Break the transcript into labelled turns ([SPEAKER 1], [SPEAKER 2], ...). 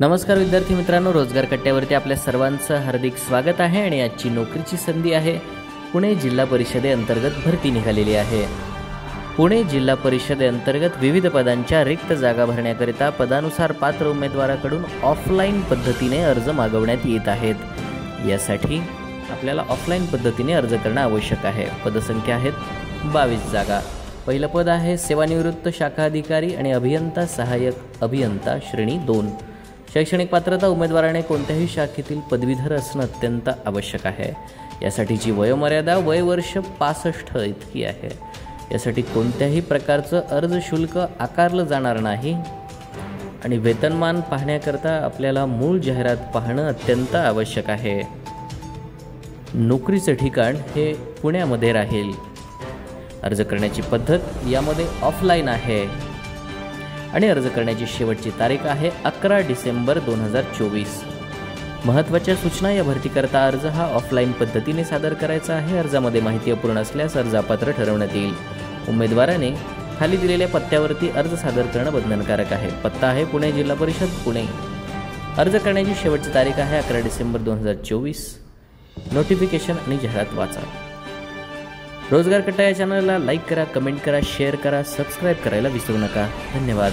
[SPEAKER 1] नमस्कार विद्यार्थी मित्रांनो, रोजगार कट्ट्यावरती आपल्या सर्वांचं हार्दिक स्वागत आहे। आणि आजची नोकरीची संधी आहे पुणे जिल्हा परिषदेअंतर्गत भरती निघालेली आहे। पुणे जिल्हा परिषदेअंतर्गत विविध पदांच्या रिक्त जागा भरण्याकरिता पदानुसार पात्र उमेदवाराकडून ऑफलाईन पद्धतीने अर्ज मागवण्यात येत आहेत। यासाठी आपल्याला ऑफलाईन पद्धतीने अर्ज करणे आवश्यक आहे। पदसंख्या आहेत 22 जागा। पहिलं पद आहे सेवानिवृत्त शाखा अधिकारी आणि अभियंता सहाय्यक अभियंता श्रेणी 2। शैक्षणिक पात्रता उमेदवाराने कोणत्याही शाखेतील पदवीधर असणे अत्यंत आवश्यक आहे। यासाठीची वयोमर्यादा वय वर्ष 65 इतकी आहे। यासाठी कोणत्याही प्रकारचं अर्ज शुल्क आकारलं जाणार नाही आणि वेतनमान पाहण्याकरता आपल्याला मूळ जाहिरात पाहणं अत्यंत आवश्यक आहे। नोकरीचे ठिकाण हे पुण्यामध्ये राहील। अर्ज करण्याची पद्धत यामध्ये ऑफलाईन आहे आणि अर्ज करण्याची शेवटची तारीख आहे 11 डिसेंबर 2024। महत्त्वाच्या सूचना, या भरतीकरता अर्ज हा ऑफलाईन पद्धतीने सादर करायचा आहे। अर्जामध्ये माहिती अपूर्ण असल्यास अर्ज अपात्र ठरवण्यात येईल। उमेदवाराने खाली दिलेल्या पत्त्यावरती अर्ज सादर करणं बंधनकारक आहे। पत्ता आहे पुणे जिल्हा परिषद पुणे। अर्ज करण्याची शेवटची तारीख आहे 11 डिसेंबर 2024। नोटिफिकेशन आणि जाहिरात वाचा। रोजगार कट्टा या चॅनलला लाईक करा, कमेंट करा, शेअर करा, सबस्क्राईब करायला विसरू नका। धन्यवाद।